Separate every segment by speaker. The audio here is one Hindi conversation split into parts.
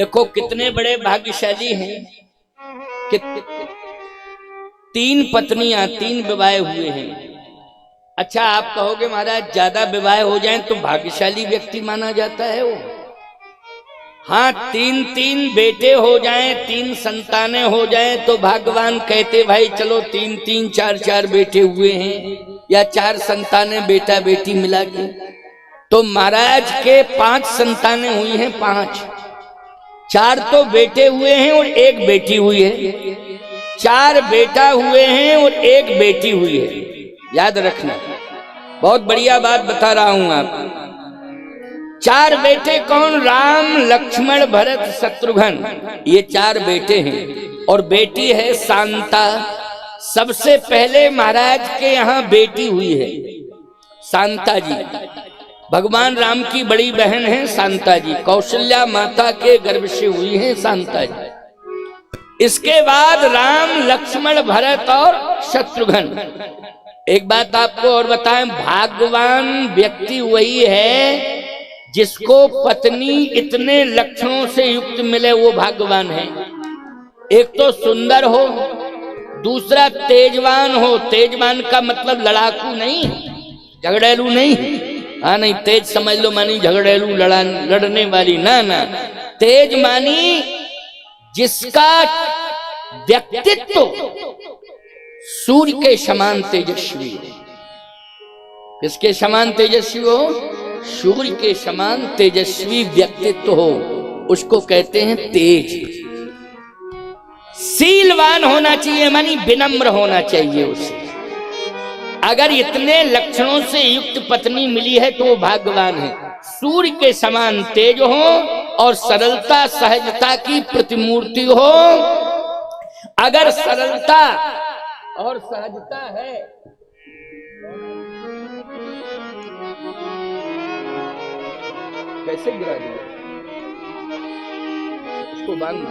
Speaker 1: देखो कितने बड़े भाग्यशाली हैं कि 3 पत्नियां 3 विवाह हुए हैं। अच्छा आप कहोगे महाराज ज्यादा विवाह हो जाएं तो भाग्यशाली व्यक्ति माना जाता है वो। हाँ 3 बेटे हो जाएं 3 संतानें हो जाएं तो भगवान कहते भाई चलो 3 4 बेटे हुए हैं या 4 संतानें बेटा बेटी मिला के। तो महाराज के 5 संतानें हुई हैं 5, 4 तो बेटे हुए हैं और 1 बेटी हुई है, 4 बेटा हुए हैं और 1 बेटी हुई है। याद रखना बहुत बढ़िया बात बता रहा हूं आप। 4 बेटे कौन? राम लक्ष्मण भरत शत्रुघ्न, ये 4 बेटे हैं और बेटी है शांता। सबसे पहले महाराज के यहाँ बेटी हुई है शांता जी, भगवान राम की बड़ी बहन है शांता जी, कौशल्या माता के गर्भ से हुई है शांता जी। इसके बाद राम लक्ष्मण भरत और शत्रुघ्न। एक बात आपको और बताएं, भाग्यवान व्यक्ति वही है जिसको पत्नी इतने लक्षणों से युक्त मिले, वो भाग्यवान है। एक तो सुंदर हो, दूसरा तेजवान हो। तेजवान का मतलब लड़ाकू नहीं, झगड़ेलू नहीं। हाँ नहीं, तेज समझ लो मानी झगड़ेलू लड़ने वाली, ना ना। तेज मानी जिसका व्यक्तित्व सूर्य के समान तेजस्वी है। किसके समान तेजस्वी हो? सूर्य के समान तेजस्वी व्यक्तित्व हो, उसको कहते हैं तेज। शीलवान होना चाहिए मानी विनम्र होना चाहिए उसे। अगर इतने लक्षणों से युक्त पत्नी मिली है तो वो भाग्यवान है। सूर्य के समान तेज हो और सरलता सहजता की प्रतिमूर्ति हो। अगर सरलता और सहजता है, कैसे गिरा दिया इसको बांधना।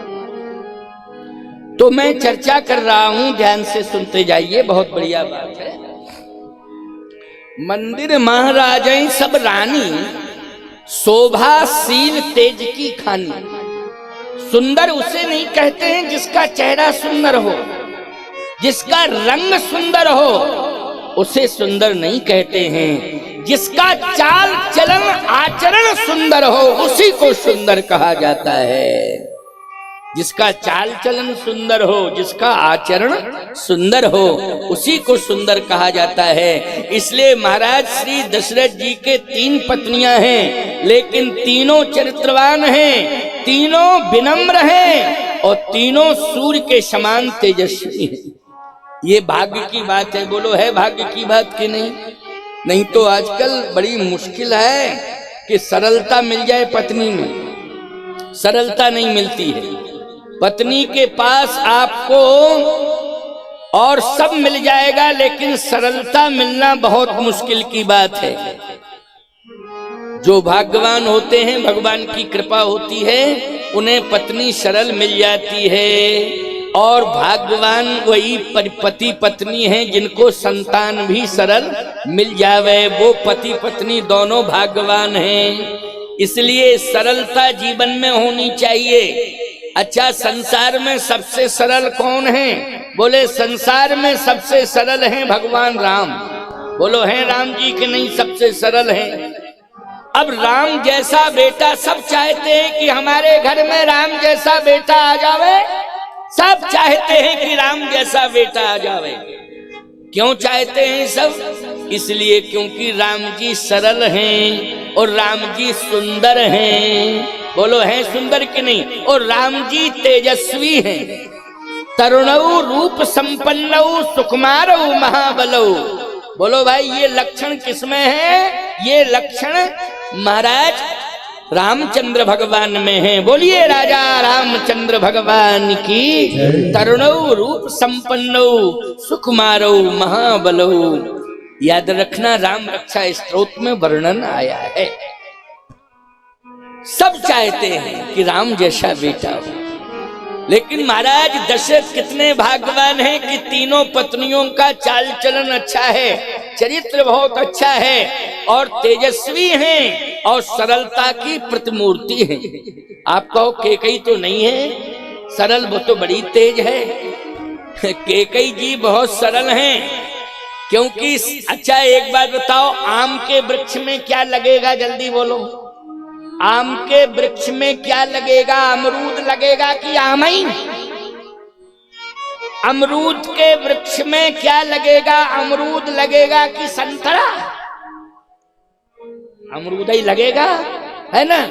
Speaker 1: तो मैं चर्चा कर रहा हूं, ध्यान से सुनते जाइए, बहुत बढ़िया बात है। मंदिर महाराजाएं सब रानी, शोभाशील तेज की खानी। सुंदर उसे नहीं कहते हैं जिसका चेहरा सुंदर हो, जिसका रंग सुंदर हो उसे सुंदर नहीं कहते हैं। जिसका चाल चलन आचरण सुंदर हो उसी को सुंदर कहा जाता है। जिसका चाल चलन सुंदर हो, जिसका आचरण सुंदर हो, उसी को सुंदर कहा जाता है। इसलिए महाराज श्री दशरथ जी के 3 पत्नियां हैं, लेकिन तीनों चरित्रवान हैं, तीनों विनम्र हैं और तीनों सूर्य के समान तेजस्वी हैं। ये भाग्य की बात है। बोलो है भाग्य की बात कि नहीं? नहीं तो आजकल बड़ी मुश्किल है कि सरलता मिल जाए पत्नी में, सरलता नहीं मिलती है। पत्नी के पास आपको और सब मिल जाएगा, लेकिन सरलता मिलना बहुत मुश्किल की बात है। जो भाग्यवान होते हैं, भगवान की कृपा होती है, उन्हें पत्नी सरल मिल जाती है। और भाग्यवान वही पति पत्नी हैं जिनको संतान भी सरल मिल जावे, वो पति पत्नी दोनों भाग्यवान हैं। इसलिए सरलता जीवन में होनी चाहिए। अच्छा, संसार में सबसे सरल कौन है? बोले संसार में सबसे सरल हैं भगवान राम। बोलो हैं राम जी के नहीं सबसे सरल हैं? अब राम जैसा बेटा सब चाहते हैं कि हमारे घर में राम जैसा बेटा आ जावे। सब चाहते हैं कि राम जैसा बेटा आ जावे। क्यों चाहते हैं सब? इसलिए क्योंकि राम जी सरल हैं और राम जी सुंदर हैं। बोलो हैं सुंदर कि नहीं? और राम जी तेजस्वी हैं। तरुणौ रूप संपन्नौ सुकुमारौ महाबलौ। बोलो भाई ये लक्षण किसमें है? ये लक्षण महाराज रामचंद्र भगवान में है। बोलिए राजा रामचंद्र भगवान की। तरुणौ रूप संपन्नौ सुकुमारौ महाबलौ। याद रखना, राम रक्षा स्तोत्र में वर्णन आया है। सब चाहते हैं कि राम जैसा बेटा हो, लेकिन महाराज दशरथ कितने भाग्यवान हैं कि तीनों पत्नियों का चाल चलन अच्छा है, चरित्र बहुत अच्छा है और तेजस्वी हैं और सरलता की प्रतिमूर्ति हैं। आप कहो कैकेयी तो नहीं है सरल, वो तो बड़ी तेज है। कैकेयी जी बहुत सरल हैं क्योंकि अच्छा एक बात बताओ, आम के वृक्ष में क्या लगेगा, जल्दी बोलो। आम के वृक्ष में क्या लगेगा, अमरूद लगेगा कि आमई? अमरूद के वृक्ष में क्या लगेगा, अमरूद लगेगा कि संतरा? अमरूद ही लगेगा, है ना।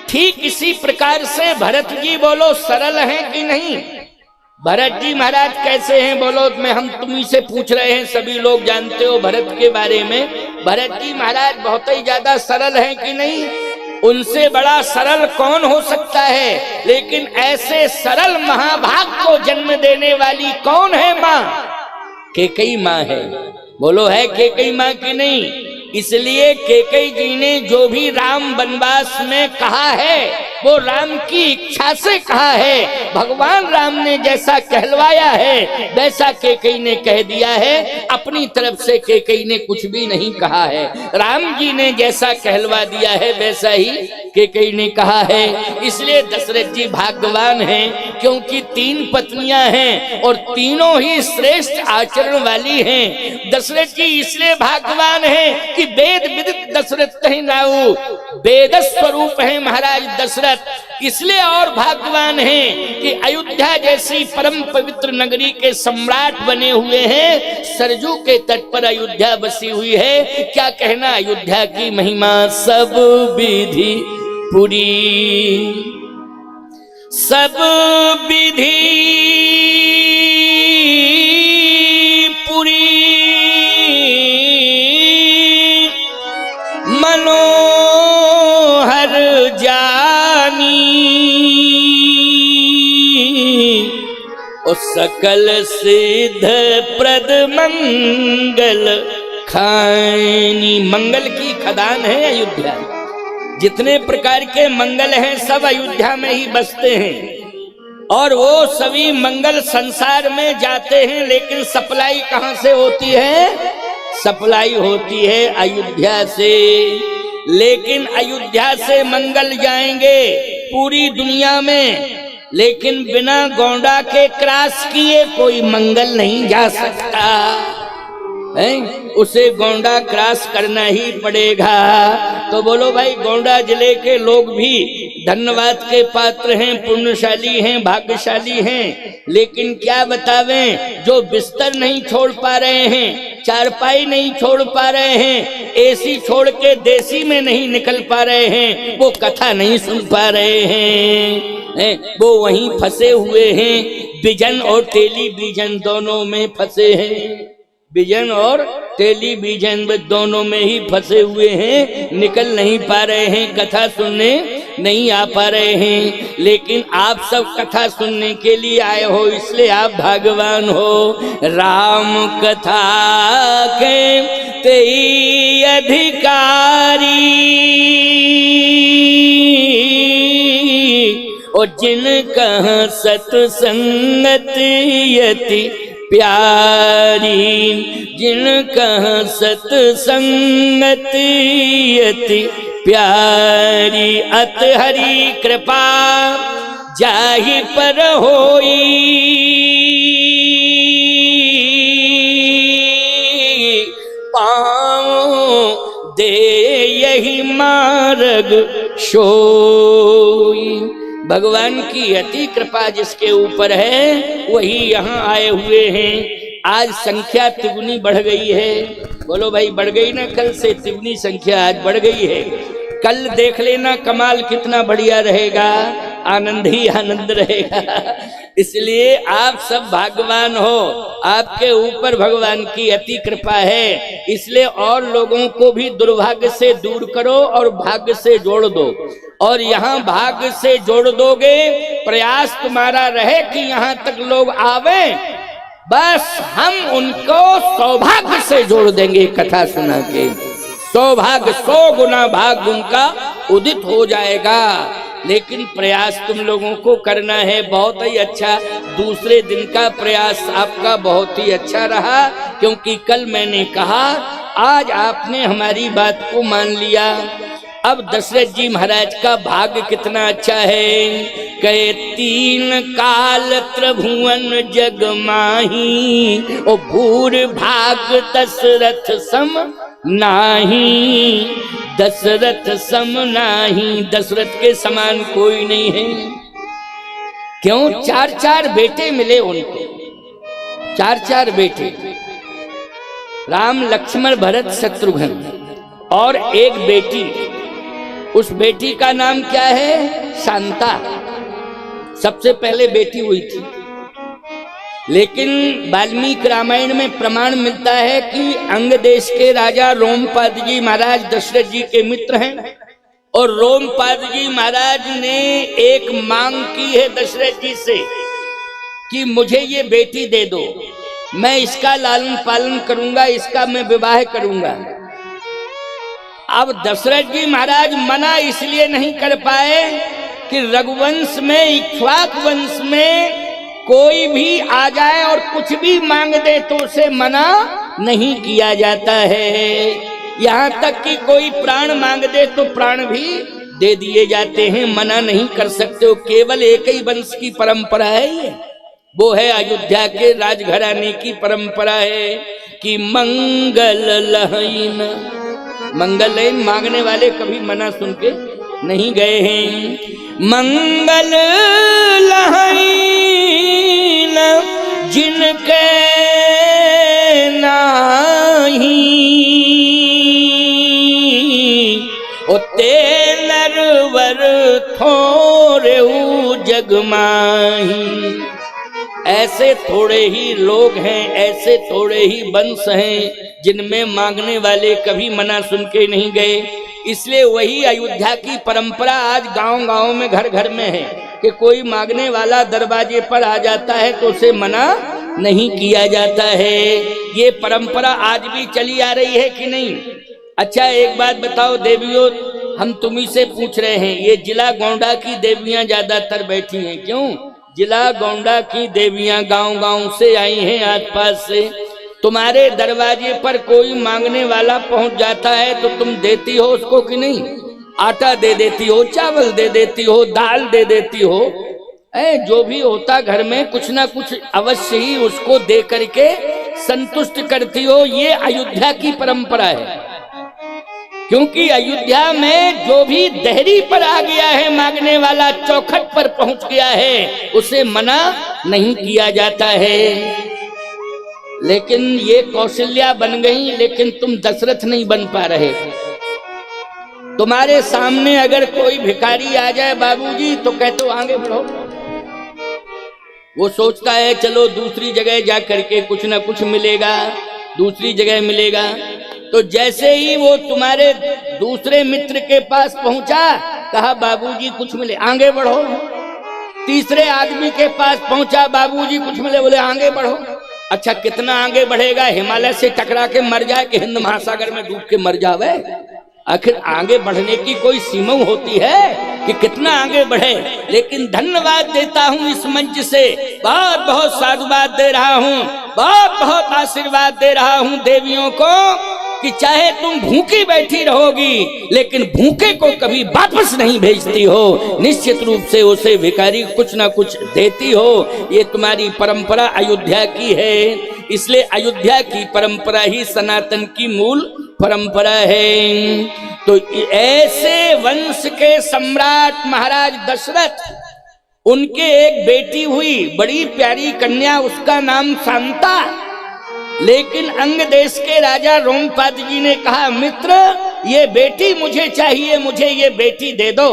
Speaker 1: ठीक इसी प्रकार से भरत जी बोलो सरल हैं कि नहीं? भरत जी महाराज कैसे हैं बोलो, मैं हम तुम्ही से पूछ रहे हैं, सभी लोग जानते हो भरत के बारे में। भरत जी महाराज बहुत ही ज्यादा सरल हैं कि नहीं? उनसे बड़ा सरल कौन हो सकता है? लेकिन ऐसे सरल महाभाग को जन्म देने वाली कौन है माँ? कैकेयी माँ है। बोलो है कैकेयी माँ की नहीं? इसलिए कैकेयी जी ने जो भी राम वनवास में कहा है वो राम की इच्छा से कहा है। भगवान राम ने जैसा कहलवाया है वैसा कैकेयी ने कह दिया है, अपनी तरफ से कैकेयी ने कुछ भी नहीं कहा है। राम जी ने जैसा कहलवा दिया है वैसा ही कैकेयी ने कहा है। इसलिए दशरथ जी भाग्यवान हैं क्योंकि 3 पत्नियां हैं और तीनों ही श्रेष्ठ आचरण वाली हैं। दशरथ जी इसलिए भाग्यवान हैं कि वेद विदित दशरथ कहीं नाऊ, वेद स्वरूप है महाराज दशरथ। इसलिए और भाग्यवान हैं कि अयोध्या जैसी परम पवित्र नगरी के सम्राट बने हुए हैं। सरजू के तट पर अयोध्या बसी हुई है। क्या कहना अयोध्या की महिमा, सब विधि पूरी, सब विधि पूरी, मनोहर जानी, और सकल सिद्ध प्रद मंगल खानी। मंगल की खदान है अयोध्या। जितने प्रकार के मंगल हैं सब अयोध्या में ही बसते हैं और वो सभी मंगल संसार में जाते हैं। लेकिन सप्लाई कहां से होती है? सप्लाई होती है अयोध्या से। लेकिन अयोध्या से मंगल जाएंगे पूरी दुनिया में, लेकिन बिना गोंडा के क्रॉस किए कोई मंगल नहीं जा सकता है। उसे गोंडा क्रॉस करना ही पड़ेगा। तो बोलो भाई, गोंडा जिले के लोग भी धन्यवाद के पात्र हैं, पुण्यशाली हैं, भाग्यशाली हैं। लेकिन क्या बतावें, जो बिस्तर नहीं छोड़ पा रहे हैं, चारपाई नहीं छोड़ पा रहे हैं, एसी छोड़ के देसी में नहीं निकल पा रहे हैं, वो कथा नहीं सुन पा रहे हैं, वो वहीं फंसे हुए हैं। विजन और टेलीविजन दोनों में फंसे हैं। विजन और टेलीविजन दोनों में ही फंसे हुए हैं, निकल नहीं पा रहे हैं, कथा सुनने नहीं आ पा रहे हैं। लेकिन आप सब कथा सुनने के लिए आए हो, इसलिए आप भाग्यवान हो। राम कथा के तेई अधिकारी, और जिन कहा सत्संगत यति प्यारी, जिन कहा सत्संगत यति प्यारी, अत हरि कृपा जाहि पर होई, पाँव दे यही मार्ग सोई। भगवान की अति कृपा जिसके ऊपर है वही यहाँ आए हुए हैं। आज संख्या तिगुनी बढ़ गई है। बोलो भाई, बढ़ गई ना? कल से तिगुनी संख्या आज बढ़ गई है। कल देख लेना कमाल कितना बढ़िया रहेगा, आनंद ही आनंद रहेगा। इसलिए आप सब भाग्यवान हो, आपके ऊपर भगवान की अति कृपा है। इसलिए और लोगों को भी दुर्भाग्य से दूर करो और भाग्य से जोड़ दो। और यहाँ भाग्य से जोड़ दोगे, प्रयास तुम्हारा रहे कि यहाँ तक लोग आवे, बस हम उनको सौभाग्य से जोड़ देंगे कथा सुना के। सौभाग्य 100 गुना भाग्य उनका उदित हो जाएगा। लेकिन प्रयास तुम लोगों को करना है। बहुत ही अच्छा, दूसरे दिन का प्रयास आपका बहुत ही अच्छा रहा, क्योंकि कल मैंने कहा, आज आपने हमारी बात को मान लिया। अब दशरथ जी महाराज का भाग्य कितना अच्छा है। कहे 3 काल त्रिभुवन जग माही, ओ भूर भाग दशरथ सम नाही, दशरथ सम नाही, दशरथ के समान कोई नहीं है। क्यों? 4 बेटे मिले उनको, 4 बेटे, राम लक्ष्मण भरत शत्रुघ्न, और एक बेटी। उस बेटी का नाम क्या है? शांता। सबसे पहले बेटी हुई थी। लेकिन वाल्मीकि रामायण में प्रमाण मिलता है कि अंग देश के राजा रोमपाद जी महाराज दशरथ जी के मित्र हैं, और रोमपाद जी महाराज ने एक मांग की है दशरथ जी से कि मुझे ये बेटी दे दो, मैं इसका लालन पालन करूंगा, इसका मैं विवाह करूंगा। अब दशरथ जी महाराज मना इसलिए नहीं कर पाए कि रघुवंश में, इक्ष्वाक वंश में कोई भी आ जाए और कुछ भी मांग दे तो उसे मना नहीं किया जाता है। यहाँ तक कि कोई प्राण मांग दे तो प्राण भी दे दिए जाते हैं, मना नहीं कर सकते हो। केवल एक ही वंश की परंपरा है ये, वो है अयोध्या के राजघराने की परंपरा है कि मंगल लहीन, मंगल लहीन मांगने वाले कभी मना सुन के नहीं गए हैं। मंगल लहीन जिनके नाही, ओते नरवर थोरे जग माही। ऐसे थोड़े ही लोग हैं, ऐसे थोड़े ही वंश हैं जिनमें मांगने वाले कभी मना सुन के नहीं गए। इसलिए वही अयोध्या की परंपरा आज गांव-गांव में, घर घर में है कि कोई मांगने वाला दरवाजे पर आ जाता है तो उसे मना नहीं किया जाता है। ये परंपरा आज भी चली आ रही है कि नहीं? अच्छा एक बात बताओ देवियों, हम तुम्ही से पूछ रहे हैं, ये जिला गोंडा की देवियां ज्यादातर बैठी हैं, क्यों? जिला गोंडा की देवियां गांव-गांव से आई हैं, आसपास से। तुम्हारे दरवाजे पर कोई मांगने वाला पहुंच जाता है तो तुम देती हो उसको कि नहीं? आटा दे देती हो, चावल दे देती हो, दाल दे देती हो, जो भी होता घर में कुछ ना कुछ अवश्य ही उसको दे करके संतुष्ट करती हो। ये अयोध्या की परंपरा है, क्योंकि अयोध्या में जो भी देहरी पर आ गया है मांगने वाला, चौखट पर पहुंच गया है, उसे मना नहीं किया जाता है। लेकिन ये कौशल्या बन गई, लेकिन तुम दशरथ नहीं बन पा रहे। तुम्हारे सामने अगर कोई भिखारी आ जाए बाबूजी, तो कहते हो आगे बढ़ो। वो सोचता है चलो दूसरी जगह जा करके कुछ ना कुछ मिलेगा, दूसरी जगह मिलेगा। तो जैसे ही वो तुम्हारे दूसरे मित्र के पास पहुंचा, कहा बाबूजी कुछ मिले, आगे बढ़ो। तीसरे आदमी के पास पहुंचा, बाबूजी कुछ मिले, बोले आगे बढ़ो। अच्छा कितना आगे बढ़ेगा? हिमालय से टकरा के मर जाए कि हिंद महासागर में डूब के मर जावे? आखिर आगे बढ़ने की कोई सीमा होती है कि कितना आगे बढ़े। लेकिन धन्यवाद देता हूं इस मंच से, बहुत बहुत साधुवाद दे रहा हूं, बहुत बहुत आशीर्वाद दे रहा हूं देवियों को कि चाहे तुम भूखी बैठी रहोगी, लेकिन भूखे को कभी वापस नहीं भेजती हो। निश्चित रूप से उसे भिखारी कुछ ना कुछ देती हो। ये तुम्हारी परंपरा अयोध्या की है, इसलिए अयोध्या की परंपरा ही सनातन की मूल परंपरा है। तो ऐसे वंश के सम्राट महाराज दशरथ, उनके एक बेटी हुई, बड़ी प्यारी कन्या, उसका नाम शांता। लेकिन अंग देश के राजा रोमपाद जी ने कहा, मित्र ये बेटी मुझे चाहिए, मुझे ये बेटी दे दो।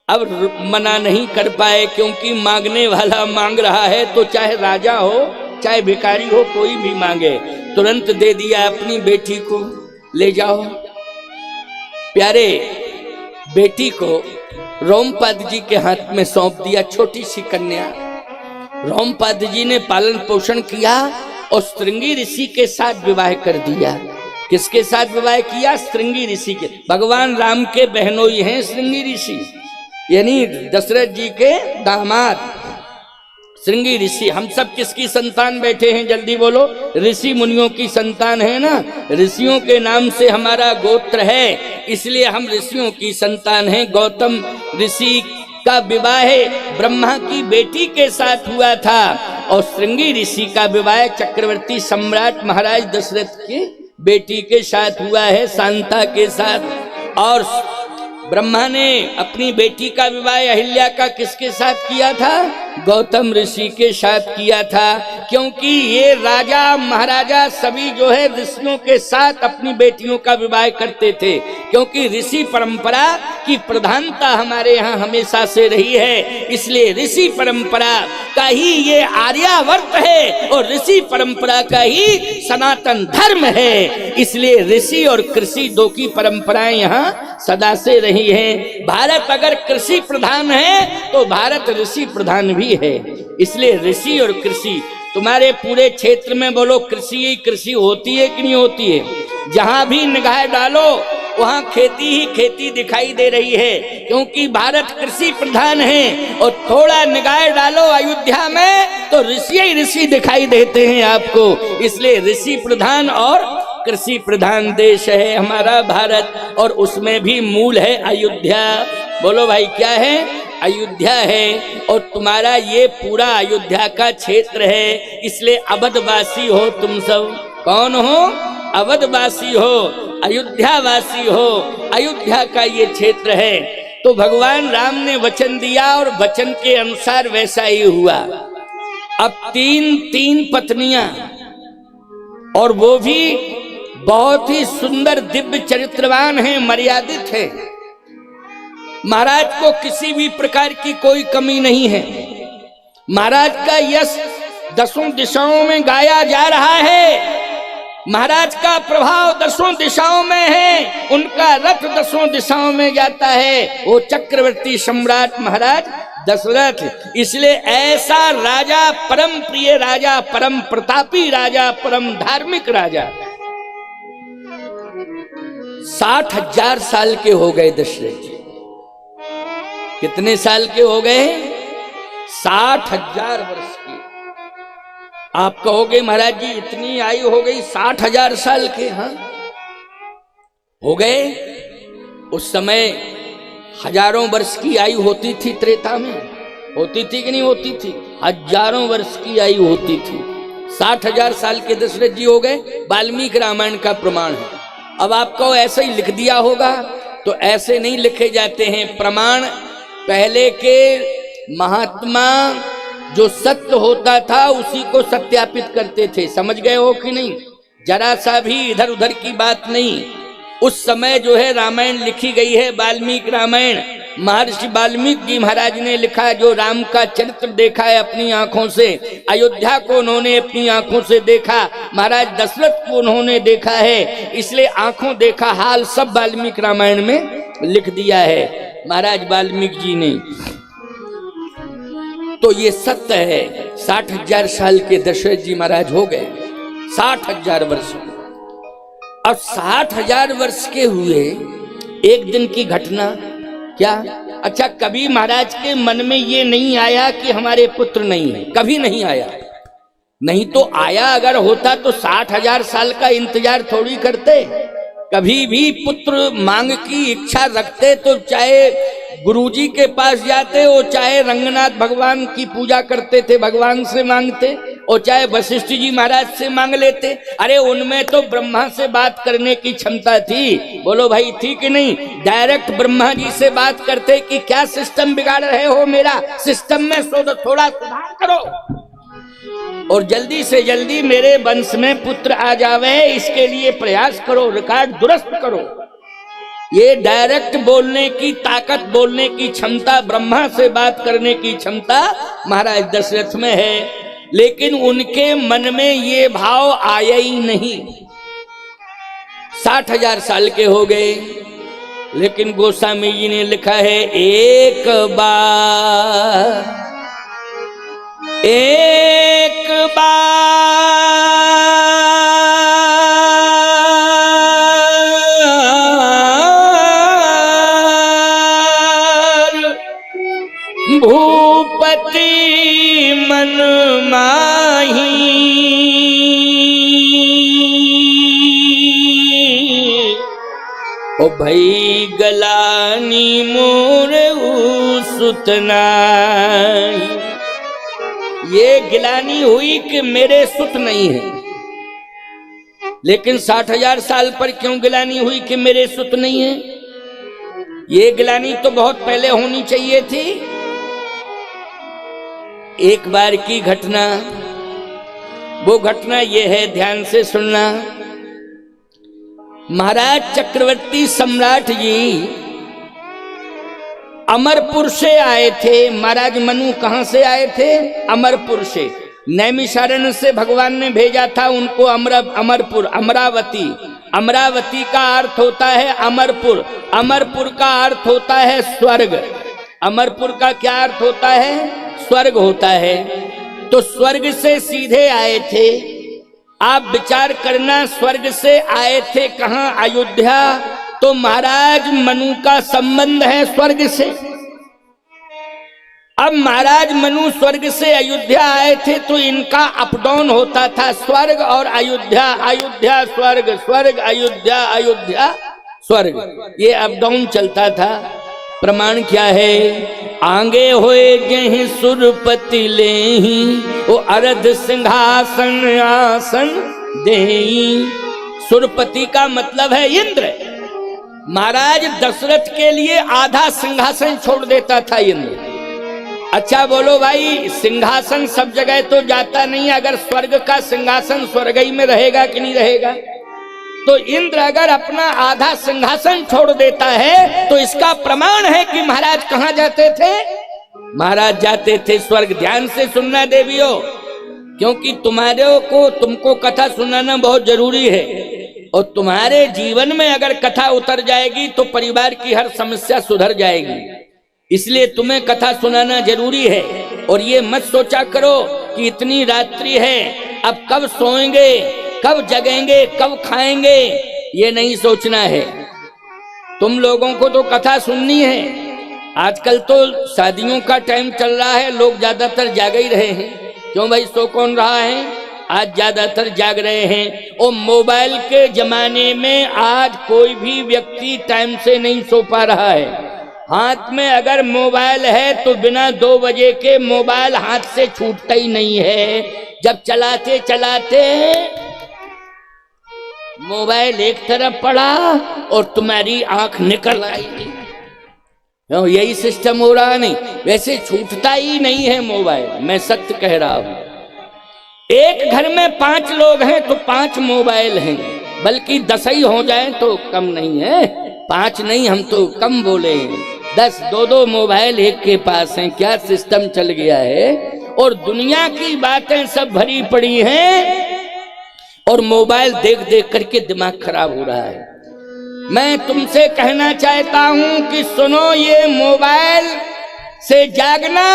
Speaker 1: अब मना नहीं कर पाए, क्योंकि मांगने वाला मांग रहा है, तो चाहे राजा हो चाहे भिखारी हो, कोई भी मांगे, तुरंत दे दिया अपनी बेटी को। ले जाओ। प्यारे बेटी को रोमपाद जी के हाथ में सौंप दिया, छोटी सी कन्या। रोमपाद जी ने पालन पोषण किया और श्रृंगी ऋषि के साथ विवाह कर दिया। किसके साथ विवाह किया? श्रृंगी ऋषि के। भगवान राम के बहनोई हैं श्रृंगी ऋषि। यानी दशरथ जी के दामाद श्रृंगी ऋषि। हम सब किसकी संतान बैठे हैं, जल्दी बोलो? ऋषि मुनियों की संतान है ना। ऋषियों के नाम से हमारा गोत्र है, इसलिए हम ऋषियों की संतान हैं। गौतम ऋषि का विवाह ब्रह्मा की बेटी के साथ हुआ था और श्रृंगी ऋषि का विवाह चक्रवर्ती सम्राट महाराज दशरथ की बेटी के साथ हुआ है, शांता के साथ। और ब्रह्मा ने अपनी बेटी का विवाह अहिल्या का किसके साथ किया था? गौतम ऋषि के साथ किया था, क्योंकि ये राजा महाराजा सभी जो है ऋषियों के साथ अपनी बेटियों का विवाह करते थे, क्योंकि ऋषि परंपरा की प्रधानता हमारे यहाँ हमेशा से रही है। इसलिए ऋषि परंपरा का ही ये आर्यावर्त है और ऋषि परंपरा का ही सनातन धर्म है। इसलिए ऋषि और कृषि दो की परंपराएं यहाँ सदा से रही है। भारत अगर कृषि प्रधान है तो भारत ऋषि प्रधान भी है। इसलिए ऋषि और कृषि, तुम्हारे पूरे क्षेत्र में बोलो कृषि ही कृषि होती है कि नहीं होती है? जहां भी निगाह डालो वहां खेती ही खेती दिखाई दे रही है, क्योंकि भारत कृषि प्रधान है। और थोड़ा निगाह डालो अयोध्या में तो ऋषि ही ऋषि दिखाई देते हैं आपको। इसलिए ऋषि प्रधान और कृषि प्रधान देश है हमारा भारत, और उसमें भी मूल है अयोध्या। बोलो भाई क्या है? अयोध्या है। और तुम्हारा ये पूरा अयोध्या का क्षेत्र है, इसलिए अवधवासी हो तुम सब। कौन हो? अवधवासी हो, अयोध्यावासी हो। अयोध्या का ये क्षेत्र है। तो भगवान राम ने वचन दिया और वचन के अनुसार वैसा ही हुआ। अब तीन तीन पत्नियां, और वो भी बहुत ही सुंदर दिव्य चरित्रवान हैं, मर्यादित है। महाराज को किसी भी प्रकार की कोई कमी नहीं है। महाराज का यश दसों दिशाओं में गाया जा रहा है। महाराज का प्रभाव दसों दिशाओं में है, उनका रथ दसों दिशाओं में जाता है। वो चक्रवर्ती सम्राट महाराज दशरथ। इसलिए ऐसा राजा, परम प्रिय राजा, परम प्रतापी राजा, परम धार्मिक राजा 60,000 साल के हो गए दशरथ जी। कितने साल के हो गए? 60,000 वर्ष के। आप कहोगे महाराज जी इतनी आयु हो गई, 60,000 साल के? हाँ हो गए। उस समय हजारों वर्ष की आयु होती थी, त्रेता में होती थी कि नहीं होती थी? हजारों वर्ष की आयु होती थी। 60,000 साल के दशरथ जी हो गए, वाल्मीकि रामायण का प्रमाण है। अब आपको ऐसे ही लिख दिया होगा, तो ऐसे नहीं लिखे जाते हैं प्रमाण। पहले के महात्मा जो सत्य होता था उसी को सत्यापित करते थे। समझ गए हो कि नहीं? जरा सा भी इधर उधर की बात नहीं। उस समय जो है रामायण लिखी गई है, वाल्मीकि रामायण। महर्षि वाल्मीकि जी महाराज ने लिखा, जो राम का चरित्र देखा है अपनी आंखों से। अयोध्या को उन्होंने अपनी आंखों से देखा, महाराज दशरथ को उन्होंने देखा है। इसलिए आंखों देखा हाल सब वाल्मीकि रामायण में लिख दिया है महाराज वाल्मीकि जी ने। तो ये सत्य है। 60,000 साल के दशरथ जी महाराज हो गए, 60,000 वर्ष। अब 60,000 वर्ष के हुए एक दिन की घटना क्या? अच्छा, कभी महाराज के मन में ये नहीं आया कि हमारे पुत्र नहीं है? कभी नहीं आया। नहीं तो आया अगर होता तो 60,000 साल का इंतजार थोड़ी करते। कभी भी पुत्र मांग की इच्छा रखते तो चाहे गुरुजी के पास जाते, और चाहे रंगनाथ भगवान की पूजा करते थे भगवान से मांगते, और चाहे वशिष्ठ जी महाराज से मांग लेते। अरे उनमें तो ब्रह्मा से बात करने की क्षमता थी। बोलो भाई थी कि नहीं? डायरेक्ट ब्रह्मा जी से बात करते कि क्या सिस्टम बिगाड़ रहे हो, मेरा सिस्टम में थोड़ा सुधार करो और जल्दी से जल्दी मेरे वंश में पुत्र आ जावे, इसके लिए प्रयास करो, रिकॉर्ड दुरुस्त करो। ये डायरेक्ट बोलने की ताकत, बोलने की क्षमता, ब्रह्मा से बात करने की क्षमता महाराज दशरथ में है। लेकिन उनके मन में ये भाव आया ही नहीं। 60,000 साल के हो गए, लेकिन गोस्वामी जी ने लिखा है, एक बार भूपति मन माही, ओ भई गलानी मोर सुतना। ये गिलानी हुई कि मेरे सुत नहीं है, लेकिन 60,000 साल पर क्यों गिलानी हुई कि मेरे सुत नहीं है? ये गिलानी तो बहुत पहले होनी चाहिए थी। एक बार की घटना, वो घटना ये है, ध्यान से सुनना। महाराज चक्रवर्ती सम्राट जी अमरपुर से आए थे। महाराज मनु कहां से आए थे? अमरपुर से। नैमिषारण्य से भगवान ने भेजा था उनको अमरपुर, अमरावती। अमरावती का अर्थ होता है अमरपुर, अमरपुर का अर्थ होता है स्वर्ग। अमरपुर का क्या अर्थ होता है? स्वर्ग होता है। तो स्वर्ग से सीधे आए थे। आप विचार करना, स्वर्ग से आए थे कहां? अयोध्या। तो महाराज मनु का संबंध है स्वर्ग से। अब महाराज मनु स्वर्ग से अयोध्या आए थे तो इनका अप डाउन होता था, स्वर्ग और अयोध्या, अयोध्या स्वर्ग, स्वर्ग अयोध्या, अयोध्या स्वर्ग, ये अप डाउन चलता था। प्रमाण क्या है? आगे होए जहीं सुरपति लेही, वो अरध सिंहासन आसन देही। सुरपति का मतलब है इंद्र। महाराज दशरथ के लिए आधा सिंहासन छोड़ देता था इंद्र। अच्छा बोलो भाई, सिंहासन सब जगह तो जाता नहीं, अगर स्वर्ग का सिंहासन स्वर्ग ही में रहेगा कि नहीं रहेगा? तो इंद्र अगर अपना आधा सिंहासन छोड़ देता है तो इसका प्रमाण है कि महाराज कहां जाते थे? महाराज जाते थे स्वर्ग। ध्यान से सुनना देवियों, क्योंकि तुमको कथा सुनाना बहुत जरूरी है, और तुम्हारे जीवन में अगर कथा उतर जाएगी तो परिवार की हर समस्या सुधर जाएगी। इसलिए तुम्हें कथा सुनाना जरूरी है। और ये मत सोचा करो कि इतनी रात्रि है, अब कब सोएंगे, कब जगेंगे, कब खाएंगे, ये नहीं सोचना है। तुम लोगों को तो कथा सुननी है। आजकल तो शादियों का टाइम चल रहा है, लोग ज्यादातर जाग ही रहे हैं। क्यों भाई, सो कौन रहा है? आज ज्यादातर जाग रहे हैं। और मोबाइल के जमाने में आज कोई भी व्यक्ति टाइम से नहीं सो पा रहा है। हाथ में अगर मोबाइल है तो बिना 2 बजे के मोबाइल हाथ से छूटता ही नहीं है। जब चलाते चलाते मोबाइल एक तरफ पड़ा और तुम्हारी आंख निकल आई, यही सिस्टम हो रहा नहीं। वैसे छूटता ही नहीं है मोबाइल, मैं सत्य कह रहा हूं। एक घर में 5 लोग हैं तो 5 मोबाइल हैं, बल्कि 10 ही हो जाए तो कम नहीं है। 5 नहीं, हम तो कम बोले, 10, 2-2 मोबाइल एक के पास हैं। क्या सिस्टम चल गया है। और दुनिया की बातें सब भरी पड़ी हैं और मोबाइल देख देख करके दिमाग खराब हो रहा है। मैं तुमसे कहना चाहता हूं कि सुनो, ये मोबाइल से जागना,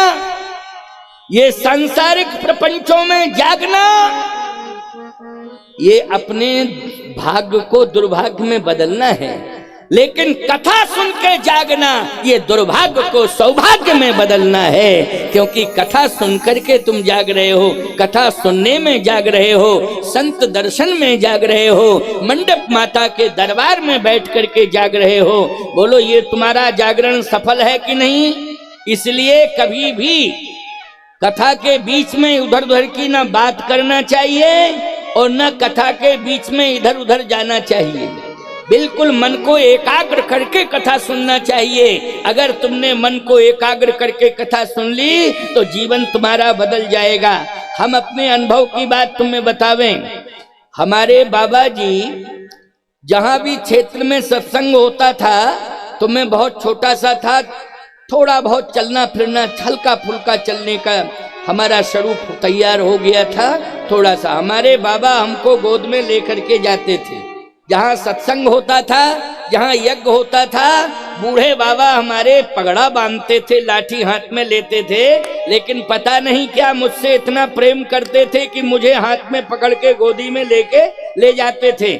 Speaker 1: ये सांसारिक प्रपंचों में जागना, ये अपने भाग्य को दुर्भाग्य में बदलना है। लेकिन कथा सुन के जागना, ये दुर्भाग्य को सौभाग्य में बदलना है। क्योंकि कथा सुन करके तुम जाग रहे हो, कथा सुनने में जाग रहे हो, संत दर्शन में जाग रहे हो, मंडप माता के दरबार में बैठ करके जाग रहे हो। बोलो, ये तुम्हारा जागरण सफल है कि नहीं? इसलिए कभी भी कथा के बीच में उधर उधर की ना बात करना चाहिए और न कथा के बीच में इधर उधर जाना चाहिए। बिल्कुल मन को एकाग्र करके कथा सुनना चाहिए। अगर तुमने मन को एकाग्र करके कथा सुन ली तो जीवन तुम्हारा बदल जाएगा। हम अपने अनुभव की बात तुम्हें बतावें। हमारे बाबा जी जहां भी क्षेत्र में सत्संग होता था तो मैं बहुत छोटा सा था, थोड़ा बहुत चलना फिरना, हल्का फुल्का चलने का हमारा स्वरूप तैयार हो गया था। थोड़ा सा हमारे बाबा हमको गोद में लेकर के जाते थे। जहाँ सत्संग होता था, जहाँ यज्ञ होता था, बूढ़े बाबा हमारे पगड़ा बांधते थे, लाठी हाथ में लेते थे। लेकिन पता नहीं क्या मुझसे इतना प्रेम करते थे कि मुझे हाथ में पकड़ के गोदी में लेके ले जाते थे।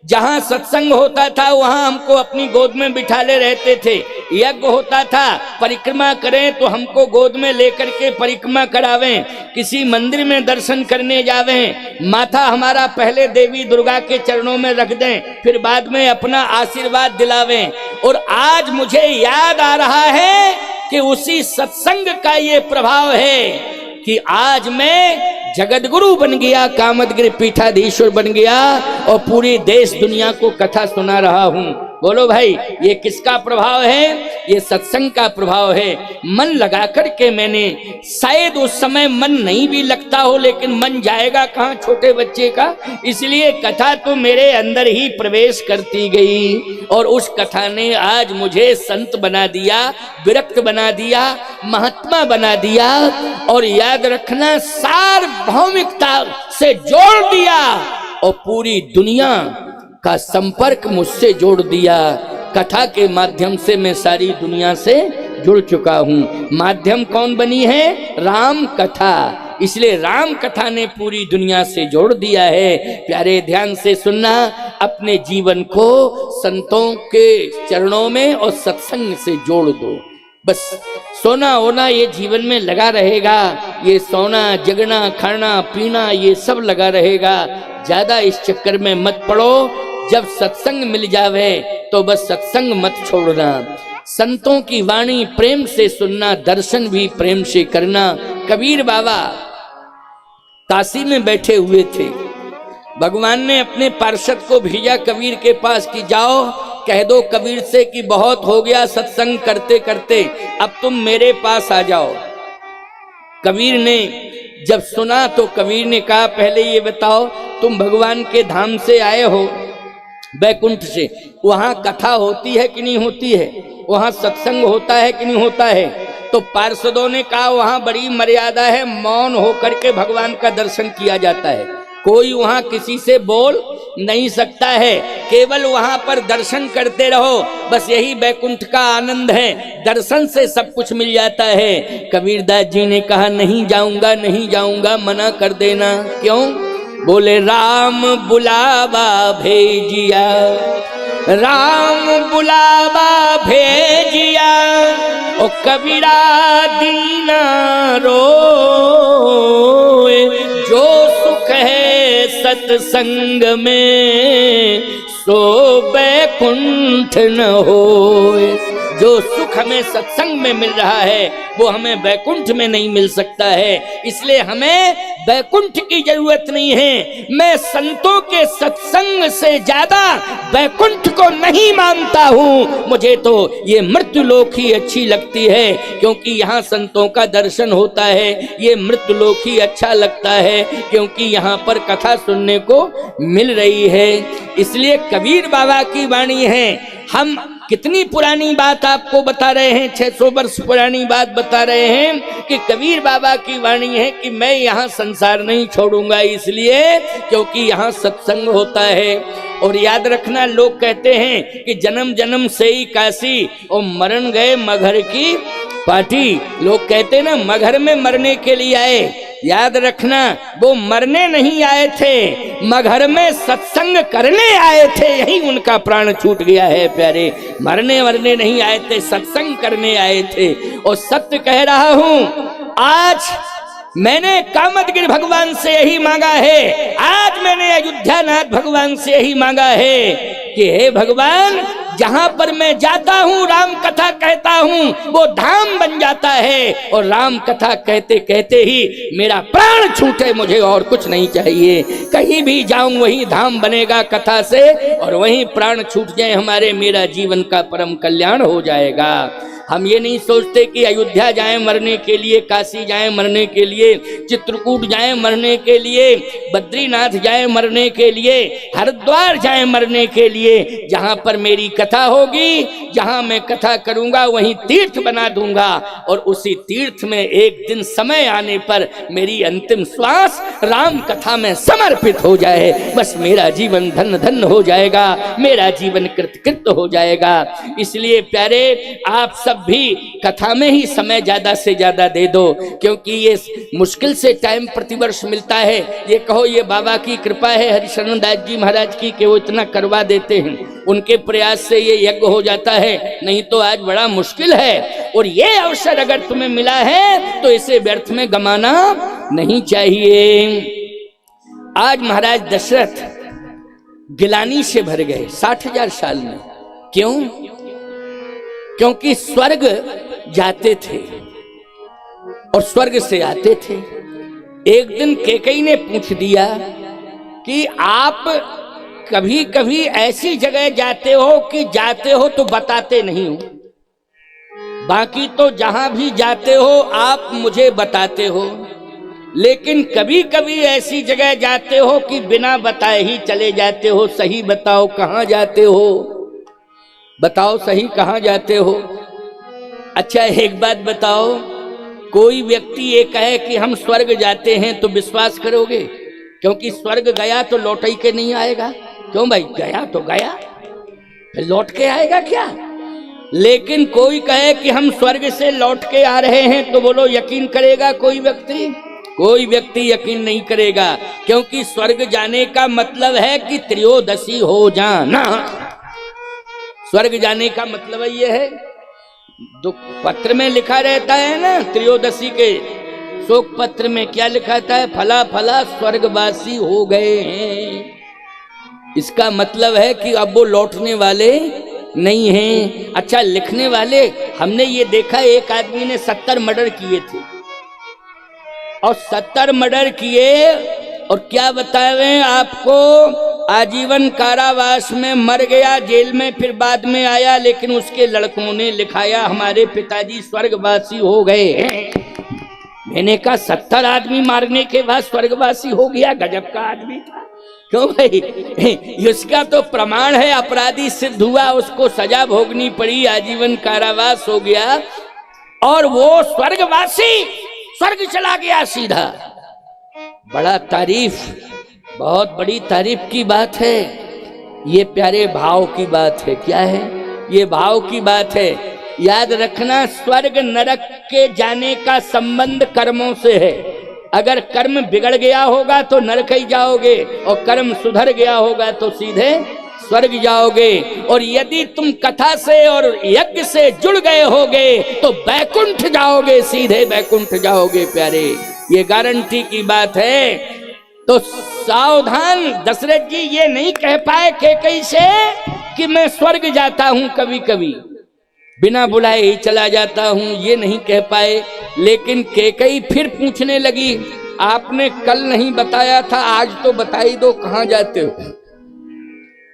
Speaker 1: जहां सत्संग होता था वहां हमको अपनी गोद में बिठाले रहते थे। यज्ञ होता था, परिक्रमा करें तो हमको गोद में लेकर के परिक्रमा करावें। किसी मंदिर में दर्शन करने जावें, माथा हमारा पहले देवी दुर्गा के चरणों में रख दें, फिर बाद में अपना आशीर्वाद दिलावें। और आज मुझे याद आ रहा है कि उसी सत्संग का ये प्रभाव है कि आज मैं जगतगुरु बन गया, कामदगिरि पीठाधीश्वर बन गया और पूरी देश दुनिया को कथा सुना रहा हूं। बोलो भाई, ये किसका प्रभाव है? ये सत्संग का प्रभाव है। मन लगा करके मैंने, शायद उस समय मन नहीं भी लगता हो, लेकिन मन जाएगा कहाँ छोटे बच्चे का, इसलिए कथा तो मेरे अंदर ही प्रवेश करती गई और उस कथा ने आज मुझे संत बना दिया, विरक्त बना दिया, महात्मा बना दिया और याद रखना सार्वभौमिकता से जोड़ दिया और पूरी दुनिया का संपर्क मुझसे जोड़ दिया। कथा के माध्यम से मैं सारी दुनिया से जुड़ चुका हूँ। माध्यम कौन बनी है? राम कथा। इसलिए राम कथा ने पूरी दुनिया से जोड़ दिया है। प्यारे ध्यान से सुनना, अपने जीवन को संतों के चरणों में और सत्संग से जोड़ दो। बस सोना होना ये जीवन में लगा रहेगा, ये सोना जगना खाना पीना ये सब लगा रहेगा। ज्यादा इस चक्कर में मत पड़ो। जब सत्संग मिल जावे तो बस सत्संग मत छोड़ना। संतों की वाणी प्रेम से सुनना, दर्शन भी प्रेम से करना। कबीर बाबा काशी में बैठे हुए थे। भगवान ने अपने पार्षद को भेजा कबीर के पास कि जाओ कह दो कबीर से कि बहुत हो गया सत्संग करते करते, अब तुम मेरे पास आ जाओ। कबीर ने जब सुना तो कबीर ने कहा, पहले ये बताओ तुम भगवान के धाम से आए हो, बैकुंठ से, वहां कथा होती है कि नहीं होती है? वहां सत्संग होता है कि नहीं होता है? तो पार्षदों ने कहा वहां बड़ी मर्यादा है, मौन होकर के भगवान का दर्शन किया जाता है, कोई वहां किसी से बोल नहीं सकता है, केवल वहां पर दर्शन करते रहो, बस यही बैकुंठ का आनंद है, दर्शन से सब कुछ मिल जाता है। कबीरदास जी ने कहा नहीं जाऊंगा, नहीं जाऊंगा, मना कर देना। क्यों? बोले राम बुलावा भेजिया, राम बुलावा भेजिया, ओ कबीरा दीना रोए, जो सुख है सत्संग में सो बैकुंठ न होए। जो सुख हमें सत्संग में मिल रहा है वो हमें बैकुंठ में नहीं मिल सकता है, इसलिए हमें बैकुंठ की जरूरत नहीं है। मैं संतों के सत्संग से ज्यादा बैकुंठ को नहीं मानता हूँ। मुझे तो ये मृत्युलोक ही अच्छी लगती है, क्योंकि यहाँ संतों का दर्शन होता है। ये मृत्युलोक ही अच्छा लगता है क्योंकि यहाँ पर कथा सुनने को मिल रही है। इसलिए कबीर बाबा की वाणी है। हम कितनी पुरानी बात आपको बता रहे हैं, 600 वर्ष पुरानी बात बता रहे हैं कि कबीर बाबा की वाणी है कि मैं यहाँ संसार नहीं छोड़ूंगा, इसलिए क्योंकि यहाँ सत्संग होता है। और याद रखना, लोग कहते हैं कि जन्म जन्म से ही काशी और मरण गए मगहर की पार्टी। लोग कहते हैं ना मगहर में मरने के लिए आए, याद रखना वो मरने नहीं आए थे, मगहर में सत्संग करने आए थे, यही उनका प्राण छूट गया है प्यारे। मरने मरने नहीं आए थे, सत्संग करने आए थे। और सत्य कह रहा हूं, आज मैंने कामदगिरि भगवान से यही मांगा है, आज मैंने अयोध्यानाथ भगवान से यही मांगा है कि हे भगवान, जहां पर मैं जाता हूं राम कथा कहता हूं वो धाम बन जाता है, और राम कथा कहते कहते ही मेरा प्राण छूटे, मुझे और कुछ नहीं चाहिए। कहीं भी जाऊं वही धाम बनेगा कथा से, और वहीं प्राण छूट जाए हमारे, मेरा जीवन का परम कल्याण हो जाएगा। हम ये नहीं सोचते कि अयोध्या जाएं मरने के लिए, काशी जाएं मरने के लिए, चित्रकूट जाएं मरने के लिए, बद्रीनाथ जाएं मरने के लिए, हरिद्वार जाएं मरने के लिए। जहां पर मेरी कथा होगी, जहां मैं कथा करूंगा वहीं तीर्थ बना दूंगा, और उसी तीर्थ में एक दिन समय आने पर मेरी अंतिम श्वास राम कथा में समर्पित हो जाए, बस मेरा जीवन धन्य धन्य हो जाएगा, मेरा जीवन कृत कृत हो जाएगा। इसलिए प्यारे, आप सब आप भी कथा में ही समय ज्यादा से ज्यादा दे दो, क्योंकि ये मुश्किल से टाइम प्रतिवर्ष मिलता है। ये कहो ये बाबा की कृपा है हरिशरण दास जी महाराज की कि वो इतना करवा देते हैं, उनके प्रयास से ये यज्ञ हो जाता है, नहीं तो आज बड़ा मुश्किल है। और ये अवसर अगर तुम्हें मिला है तो इसे व्यर्थ में गंवाना नहीं चाहिए। आज महाराज दशरथ गिलानी से भर गए 60,000 साल में। क्यों? क्योंकि स्वर्ग जाते थे और स्वर्ग से आते थे। एक दिन कैकेयी ने पूछ दिया कि आप कभी कभी ऐसी जगह जाते हो कि जाते हो तो बताते नहीं हो, बाकी तो जहां भी जाते हो आप मुझे बताते हो, लेकिन कभी कभी ऐसी जगह जाते हो कि बिना बताए ही चले जाते हो। सही बताओ कहां जाते हो, बताओ सही कहां जाते हो। अच्छा एक बात बताओ, कोई व्यक्ति ये कहे कि हम स्वर्ग जाते हैं तो विश्वास करोगे? क्योंकि स्वर्ग गया तो लौट ही के नहीं आएगा। क्यों भाई, गया तो गया, फिर लौट के आएगा क्या? लेकिन कोई कहे कि हम स्वर्ग से लौट के आ रहे हैं तो बोलो यकीन करेगा कोई व्यक्ति? कोई व्यक्ति यकीन नहीं करेगा, क्योंकि स्वर्ग जाने का मतलब है कि त्रयोदशी हो जाना। स्वर्ग जाने का मतलब ये है, दुख पत्र में लिखा रहता है ना, त्रयोदशी के शोक पत्र में क्या लिखा था? फला फला स्वर्गवासी हो गए हैं। इसका मतलब है कि अब वो लौटने वाले नहीं हैं। अच्छा लिखने वाले, हमने ये देखा एक आदमी ने 70 मर्डर किए थे और 70 मर्डर किए और क्या बताएं आपको, आजीवन कारावास में मर गया, जेल में फिर बाद में आया, लेकिन उसके लड़कों ने लिखाया हमारे पिताजी स्वर्गवासी हो गए हैं। मैंने कहा 70 आदमी मारने के बाद स्वर्गवासी हो गया, गजब का आदमी था। क्यों भाई, इसका तो प्रमाण है, अपराधी सिद्ध हुआ, उसको सजा भोगनी पड़ी, आजीवन कारावास हो गया और वो स्वर्गवासी, स्वर्ग चला गया सीधा। बड़ा तारीफ, बहुत बड़ी तारीफ की बात है। ये प्यारे भाव की बात है। क्या है? ये भाव की बात है। याद रखना, स्वर्ग नरक के जाने का संबंध कर्मों से है। अगर कर्म बिगड़ गया होगा तो नरक ही जाओगे और कर्म सुधर गया होगा तो सीधे स्वर्ग जाओगे। और यदि तुम कथा से और यज्ञ से जुड़ गए होगे तो बैकुंठ जाओगे, सीधे बैकुंठ जाओगे प्यारे, ये गारंटी की बात है। तो सावधान, दशरथ जी ये नहीं कह पाए कैकेयी से कि मैं स्वर्ग जाता हूं, कभी कभी बिना बुलाए ही चला जाता हूं, ये नहीं कह पाए। लेकिन कैकेयी फिर पूछने लगी, आपने कल नहीं बताया था, आज तो बता ही दो कहां जाते हो।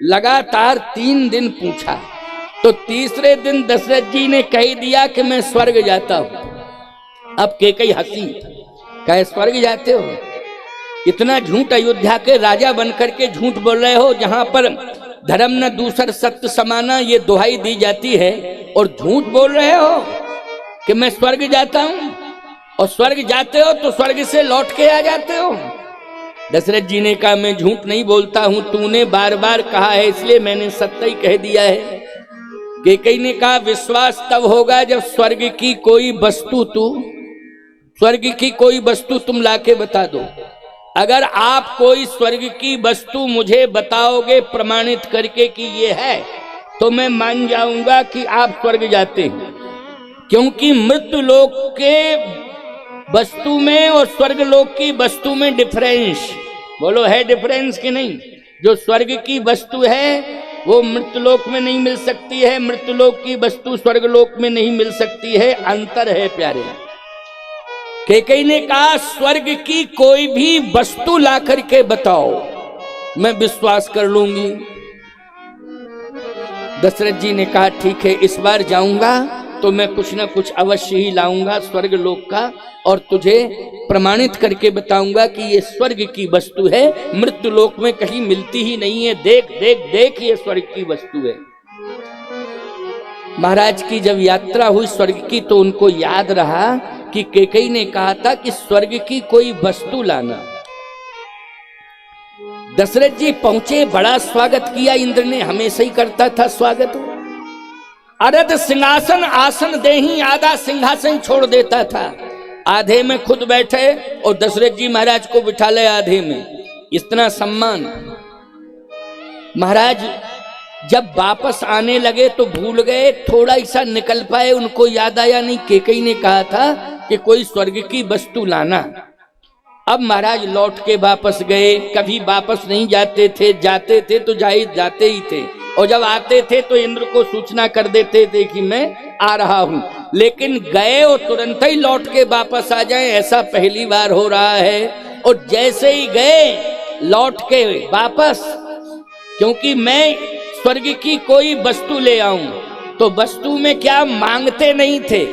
Speaker 1: लगातार 3 दिन पूछा तो तीसरे दिन दशरथ जी ने कह दिया कि मैं स्वर्ग जाता हूं। अब कैकेयी हंसी, कहे स्वर्ग जाते हो? इतना झूठ, अयोध्या के राजा बनकर के झूठ बोल रहे हो, जहां पर धर्म न दूसर सत्य समाना ये दुहाई दी जाती है, और झूठ बोल रहे हो कि मैं स्वर्ग जाता हूं। और स्वर्ग जाते हो तो स्वर्ग से लौट के आ जाते हो। दशरथ जी ने कहा मैं झूठ नहीं बोलता हूं, तूने बार बार कहा है इसलिए मैंने सत्य ही कह दिया है। कैकेयी ने कहा विश्वास तब होगा जब स्वर्ग की कोई वस्तु तुम लाके बता दो। अगर आप कोई स्वर्ग की वस्तु मुझे बताओगे प्रमाणित करके कि ये है, तो मैं मान जाऊंगा कि आप स्वर्ग जाते हैं। क्योंकि मृत्यु लोक के वस्तु में और स्वर्ग लोक की वस्तु में डिफरेंस, बोलो है डिफरेंस कि नहीं? जो स्वर्ग की वस्तु है वो मृत्यु लोक में नहीं मिल सकती है, मृत्यु लोक की वस्तु स्वर्ग लोक में नहीं मिल सकती है, अंतर है प्यारे। कैकेयी ने कहा स्वर्ग की कोई भी वस्तु ला करके बताओ, मैं विश्वास कर लूंगी। दशरथ जी ने कहा ठीक है, इस बार जाऊंगा तो मैं कुछ ना कुछ अवश्य ही लाऊंगा स्वर्ग लोक का, और तुझे प्रमाणित करके बताऊंगा कि ये स्वर्ग की वस्तु है, मृत्यु लोक में कहीं मिलती ही नहीं है। देख देख देख, ये स्वर्ग की वस्तु है। महाराज की जब यात्रा हुई स्वर्ग की तो उनको याद रहा कि कैकेयी ने कहा था कि स्वर्ग की कोई वस्तु लाना। दशरथ जी पहुंचे, बड़ा स्वागत किया इंद्र ने, हमेशा ही करता था स्वागत। अरद सिंहासन आसन देही, आधा सिंहासन छोड़ देता था, आधे में खुद बैठे और दशरथ जी महाराज को बिठा ले आधे में। इतना सम्मान। महाराज जब वापस आने लगे तो भूल गए, थोड़ा ऐसा निकल पाए, उनको याद आया नहीं कैकेयी ने कहा था कि कोई स्वर्ग की वस्तु लाना। अब महाराज लौट के वापस गए। कभी वापस नहीं जाते थे, जाते थे तो जाते ही थे, और जब आते थे तो इंद्र को सूचना कर देते थे कि मैं आ रहा हूं। लेकिन गए और तुरंत ही लौट के वापस आ जाएं, ऐसा पहली बार हो रहा है। और जैसे ही गए लौट के वापस, क्योंकि मैं स्वर्ग की कोई वस्तु ले आऊं, तो वस्तु में क्या मांगते नहीं थे।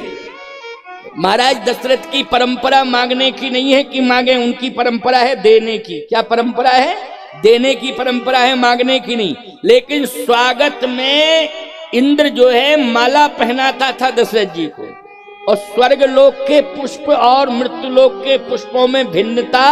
Speaker 1: महाराज दशरथ की परंपरा मांगने की नहीं है कि मांगे, उनकी परंपरा है देने की। क्या परंपरा है? देने की परंपरा है, मांगने की नहीं। लेकिन स्वागत में इंद्र जो है माला पहनाता था दशरथ जी को, और स्वर्ग लोक के पुष्प और मृत्यु लोक के पुष्पों में भिन्नता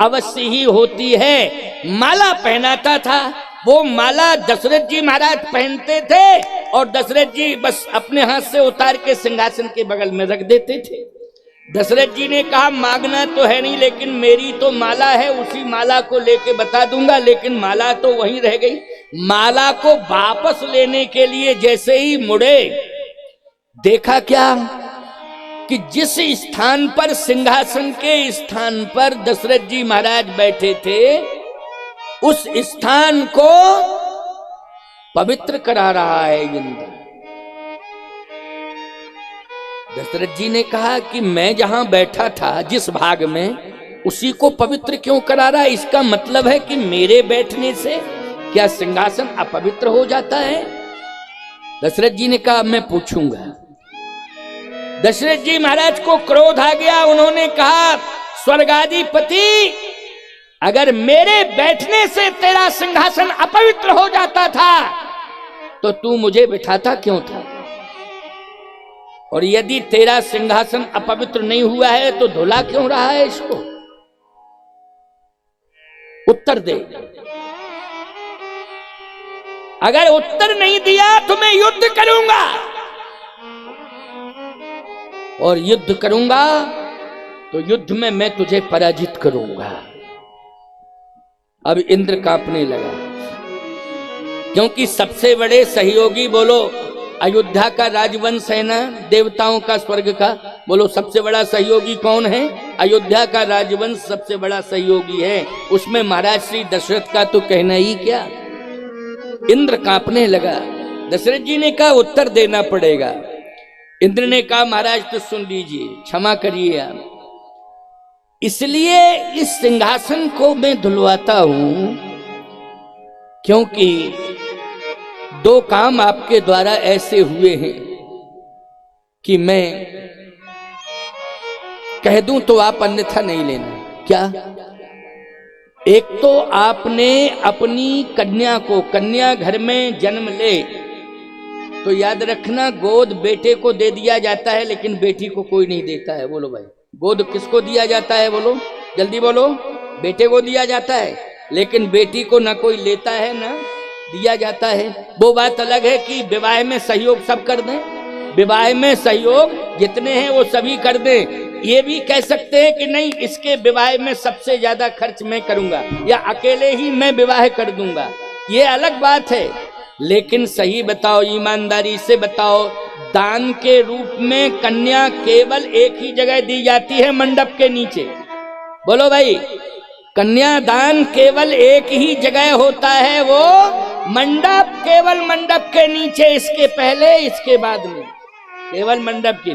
Speaker 1: अवश्य ही होती है। माला पहनाता था, वो माला दशरथ जी महाराज पहनते थे और दशरथ जी बस अपने हाथ से उतार के सिंहासन के बगल में रख देते थे। दशरथ जी ने कहा मांगना तो है नहीं, लेकिन मेरी तो माला है, उसी माला को लेके बता दूंगा। लेकिन माला तो वहीं रह गई। माला को वापस लेने के लिए जैसे ही मुड़े, देखा क्या कि जिस स्थान पर सिंहासन के स्थान पर दशरथ जी महाराज बैठे थे, उस स्थान को पवित्र करा रहा है इंद्र। दशरथ जी ने कहा कि मैं जहां बैठा था जिस भाग में, उसी को पवित्र क्यों करा रहा है? इसका मतलब है कि मेरे बैठने से क्या सिंहासन अपवित्र हो जाता है? दशरथ जी ने कहा मैं पूछूंगा। दशरथ जी महाराज को क्रोध आ गया। उन्होंने कहा स्वर्गाधिपति, अगर मेरे बैठने से तेरा सिंहासन अपवित्र हो जाता था तो तू मुझे बिठाता क्यों था? और यदि तेरा सिंहासन अपवित्र नहीं हुआ है तो धुला क्यों रहा है इसको? उत्तर दे। अगर उत्तर नहीं दिया तो मैं युद्ध करूंगा, और युद्ध करूंगा तो युद्ध में मैं तुझे पराजित करूंगा। अब इंद्र कांपने लगा, क्योंकि सबसे बड़े सहयोगी, बोलो अयोध्या का राजवंश है ना, देवताओं का स्वर्ग का, बोलो सबसे बड़ा सहयोगी कौन है? अयोध्या का राजवंश सबसे बड़ा सहयोगी है। उसमें महाराज श्री दशरथ का तो कहना ही क्या। इंद्र कांपने लगा। दशरथ जी ने कहा उत्तर देना पड़ेगा। इंद्र ने कहा महाराज तो सुन लीजिए, क्षमा करिए आप, इसलिए इस सिंहासन को मैं धुलवाता हूं क्योंकि दो काम आपके द्वारा ऐसे हुए हैं कि मैं कह दूं तो आप अन्यथा नहीं लेना। क्या? एक तो आपने अपनी कन्या को, कन्या घर में जन्म ले तो याद रखना गोद बेटे को दे दिया जाता है, लेकिन बेटी को कोई नहीं देता है। बोलो भाई, गोद किसको दिया जाता है? बोलो जल्दी बोलो। बेटे को दिया जाता है, लेकिन बेटी को ना कोई लेता है ना दिया जाता है। वो बात अलग है कि विवाह में सहयोग सब कर दें, विवाह में सहयोग जितने हैं वो सभी कर दें। ये भी कह सकते हैं कि नहीं, इसके विवाह में सबसे ज्यादा खर्च मैं करूंगा, या अकेले ही मैं विवाह कर दूंगा, ये अलग बात है। लेकिन सही बताओ, ईमानदारी से बताओ, दान के रूप में कन्या केवल एक ही जगह दी जाती है, मंडप के नीचे। बोलो भाई, कन्यादान केवल एक ही जगह होता है, वो मंडप, केवल मंडप के नीचे, इसके पहले इसके बाद में केवल मंडप के।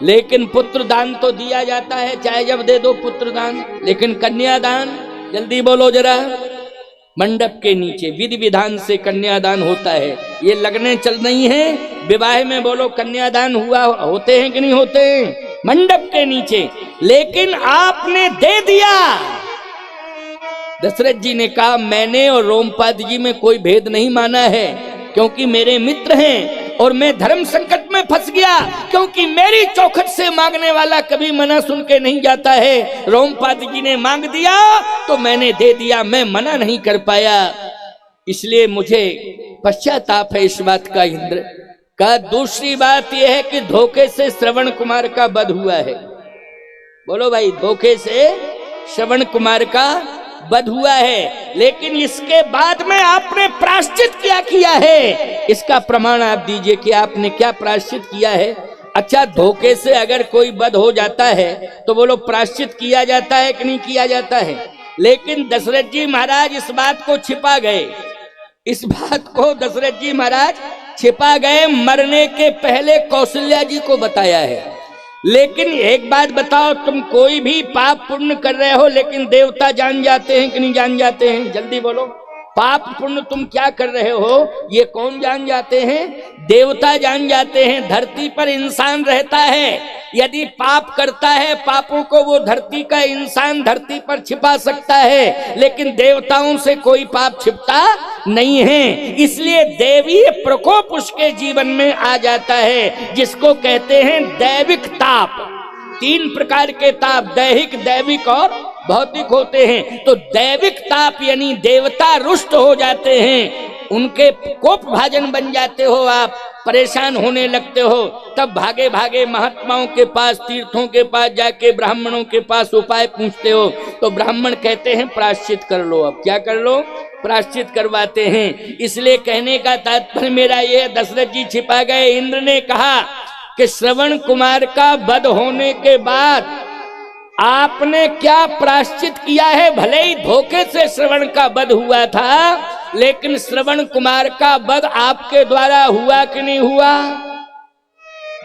Speaker 1: लेकिन पुत्र दान तो दिया जाता है, चाहे जब दे दो पुत्र दान, लेकिन कन्यादान जल्दी बोलो जरा, मंडप के नीचे विधि विधान से कन्यादान होता है। ये लगने चल रही हैं विवाह में, बोलो कन्यादान हुआ, होते हैं कि नहीं होते हैं? मंडप के नीचे। लेकिन आपने दे दिया। दशरथ जी ने कहा मैंने और रोमपाद जी में कोई भेद नहीं माना है, क्योंकि मेरे मित्र हैं, और मैं धर्म संकट में फंस गया, क्योंकि मेरी चौखट से मांगने वाला कभी मना सुन के नहीं जाता है। रोमपाद जी ने मांग दिया तो मैंने दे दिया, मैं मना नहीं कर पाया, इसलिए मुझे पश्चाताप है इस बात का इंद्र का दूसरी बात यह है कि धोखे से श्रवण कुमार का वध हुआ है। बोलो भाई, धोखे से श्रवण कुमार का वध हुआ है, लेकिन इसके बाद में आपने प्रायश्चित क्या किया है, इसका प्रमाण आप दीजिए कि आपने क्या प्रायश्चित किया है। अच्छा, धोखे से अगर कोई वध हो जाता है तो बोलो प्रायश्चित किया जाता है कि नहीं किया जाता है। लेकिन दशरथ जी महाराज इस बात को छिपा गए, इस बात को दशरथ जी महाराज छिपा गए। मरने के पहले कौशल्या जी को बताया है। लेकिन एक बात बताओ, तुम कोई भी पाप पुण्य कर रहे हो, लेकिन देवता जान जाते हैं कि नहीं जान जाते हैं? जल्दी बोलो, पाप पुण्य तुम क्या कर रहे हो ये कौन जान जाते हैं? देवता जान जाते हैं। धरती पर इंसान रहता है, यदि पाप करता है पापों को वो धरती का इंसान धरती पर छिपा सकता है, लेकिन देवताओं से कोई पाप छिपता नहीं है। इसलिए देवी प्रकोप उसके जीवन में आ जाता है, जिसको कहते हैं दैविक ताप। 3 प्रकार के ताप, दैहिक, दैविक और भौतिक होते हैं। तो दैविक ताप यानी देवता रुष्ट हो जाते हैं, उनके कोप भाजन बन जाते हो, आप परेशान होने लगते हो। तब भागे भागे महात्माओं के पास, तीर्थों के पास जाके ब्राह्मणों के पास उपाय पूछते हो, तो ब्राह्मण कहते हैं प्रायश्चित कर लो। अब क्या कर लो? प्रायश्चित करवाते हैं। इसलिए कहने का तात्पर्य मेरा ये, दशरथ जी छिपा गए। इंद्र ने कहा कि श्रवण कुमार का वध होने के बाद आपने क्या प्रायश्चित किया है? भले ही धोखे से श्रवण का वध हुआ था, लेकिन श्रवण कुमार का वध आपके द्वारा हुआ कि नहीं हुआ?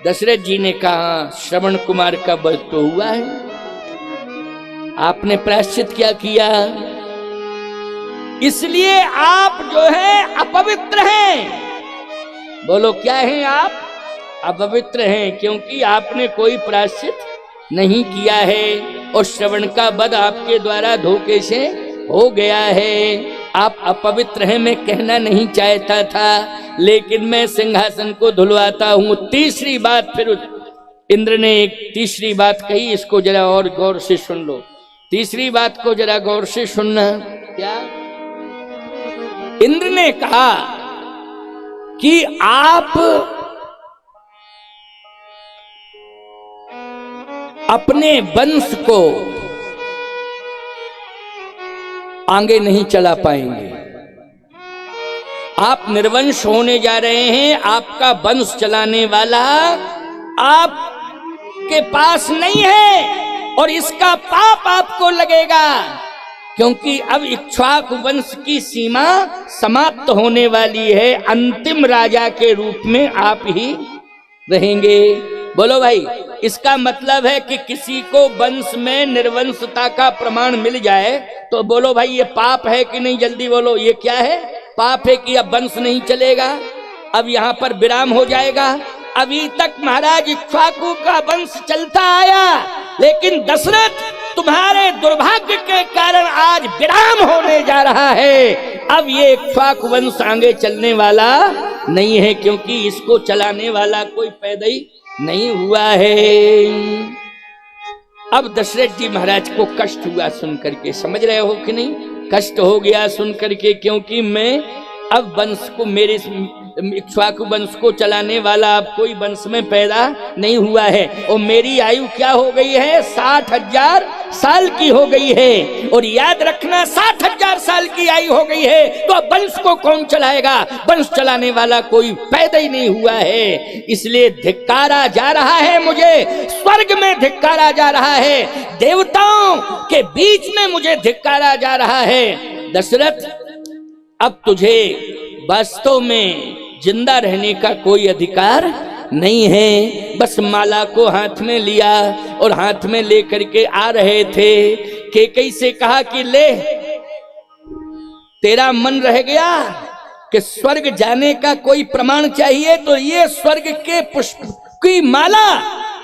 Speaker 1: दशरथ जी ने कहा श्रवण कुमार का वध तो हुआ है। आपने प्रायश्चित क्या किया? इसलिए आप जो है अपवित्र हैं। बोलो क्या हैं आप? अपवित्र हैं, क्योंकि आपने कोई प्रायश्चित नहीं किया है और श्रवण का वध आपके द्वारा धोखे से हो गया है। आप अपवित्र हैं, मैं कहना नहीं चाहता था, लेकिन मैं सिंहासन को धुलवाता हूं। तीसरी बात फिर इंद्र ने एक तीसरी बात कही, इसको जरा और गौर से सुन लो। तीसरी बात को जरा गौर से सुनना। क्या इंद्र ने कहा कि आप अपने वंश को आगे नहीं चला पाएंगे, आप निर्वंश होने जा रहे हैं। आपका वंश चलाने वाला आपके पास नहीं है और इसका पाप आपको लगेगा, क्योंकि अब इक्ष्वाकु वंश की सीमा समाप्त होने वाली है। अंतिम राजा के रूप में आप ही रहेंगे। बोलो भाई, इसका मतलब है कि किसी को वंश में निर्वंशता का प्रमाण मिल जाए तो बोलो भाई ये पाप है कि नहीं? जल्दी बोलो, ये क्या है? पाप है कि अब वंश नहीं चलेगा, अब यहाँ पर विराम हो जाएगा। अभी तक महाराज इक्ष्वाकु का वंश चलता आया, लेकिन दशरथ तुम्हारे दुर्भाग्य के कारण आज विराम होने जा रहा है। अब ये इक्ष्वाकु वंश आगे चलने वाला नहीं है, क्योंकि इसको चलाने वाला कोई पैदा ही नहीं हुआ है। अब दशरथ जी महाराज को कष्ट हुआ सुन करके, समझ रहे हो कि नहीं? कष्ट हो गया सुन करके, क्योंकि मैं अब वंश को, मेरे इक्ष्वाकु वंश को चलाने वाला अब कोई वंश में पैदा नहीं हुआ है, और मेरी आयु क्या हो गई है? 60,000 साल की हो गई है। और याद रखना, 60,000 साल की आयु हो गई है तो अब वंश को कौन चलाएगा? वंश चलाने वाला कोई पैदा ही नहीं हुआ है। इसलिए धिक्कारा जा रहा है, मुझे स्वर्ग में धिक्कारा जा रहा है, देवताओं के बीच में मुझे धिक्कारा जा रहा है। दशरथ, अब तुझे वास्तव में जिंदा रहने का कोई अधिकार नहीं है। बस माला को हाथ में लिया और हाथ में लेकर के आ रहे थे। कैकेयी से कहा कि ले, तेरा मन रह गया कि स्वर्ग जाने का कोई प्रमाण चाहिए, तो ये स्वर्ग के पुष्प की माला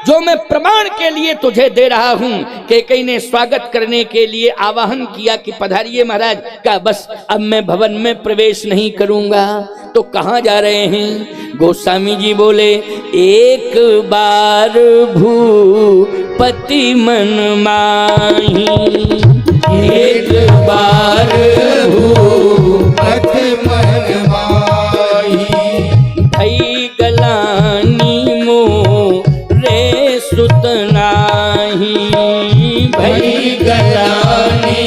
Speaker 1: जो मैं प्रमाण के लिए तुझे दे रहा हूं। कैकेयी ने स्वागत करने के लिए आवाहन किया कि पधारिए महाराज। का बस अब मैं भवन में प्रवेश नहीं करूंगा। तो कहां जा रहे हैं? गोस्वामी जी बोले, एक बार भूपति मन माही, एक बार भूपति मन माही, भई गला भई गलानी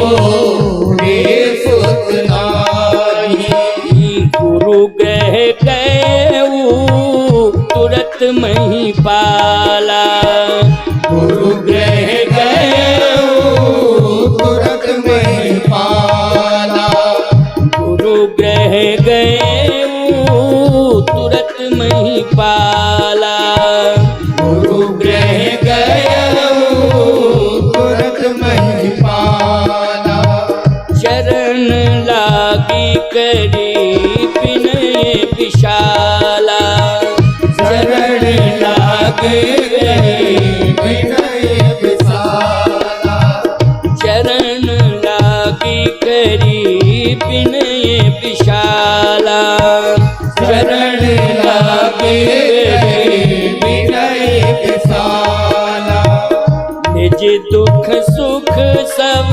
Speaker 1: मोरे सुत नाही। गुरु ग्रह गए तुरत मही पाला। गुरु ग्रह गए तुरत मही पाला। गुरु ग्रह गए तुरत मही पाला। गुरु ग्रह गए तुरत मही पाला। चरण लागी करी विनय विशाला। चरण लागे विनय विशाला। चरण लागी करी विनय विशाला। चरण लागे विनय विशाला। निज दुख सुख सब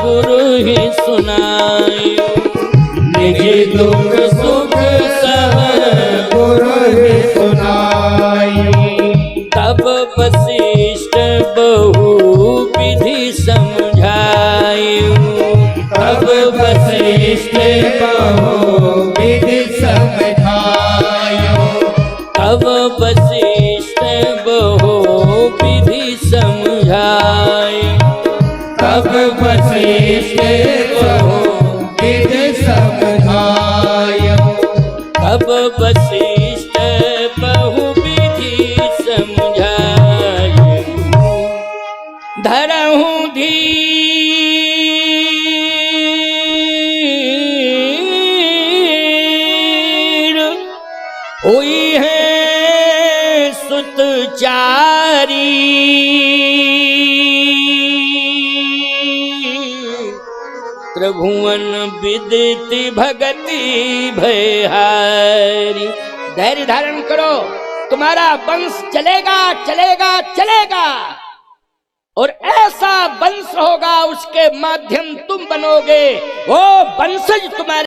Speaker 1: गुरु ही सुनायो। निज दुख सुख सब गुरु ही सुनायो। तब वशिष्ठ बहु विधि समझायो। तब वशिष्ठ बहु विधि समझायो। तब वशिष्ठ बहु विधि समझायो। तब वशिष्ठ बहु विधि समझायो। तब वशिष्ठ बहु विधि समझायो। धरहु धीर हुई है सुतचारी। त्रिभुवन विदिति भगति भयहारी। धैर्य धारण करो, तुम्हारा वंश चलेगा चलेगा चलेगा और ऐसा वंश होगा उसके माध्यम तुम बनोगे। वो वंशज तुम्हारे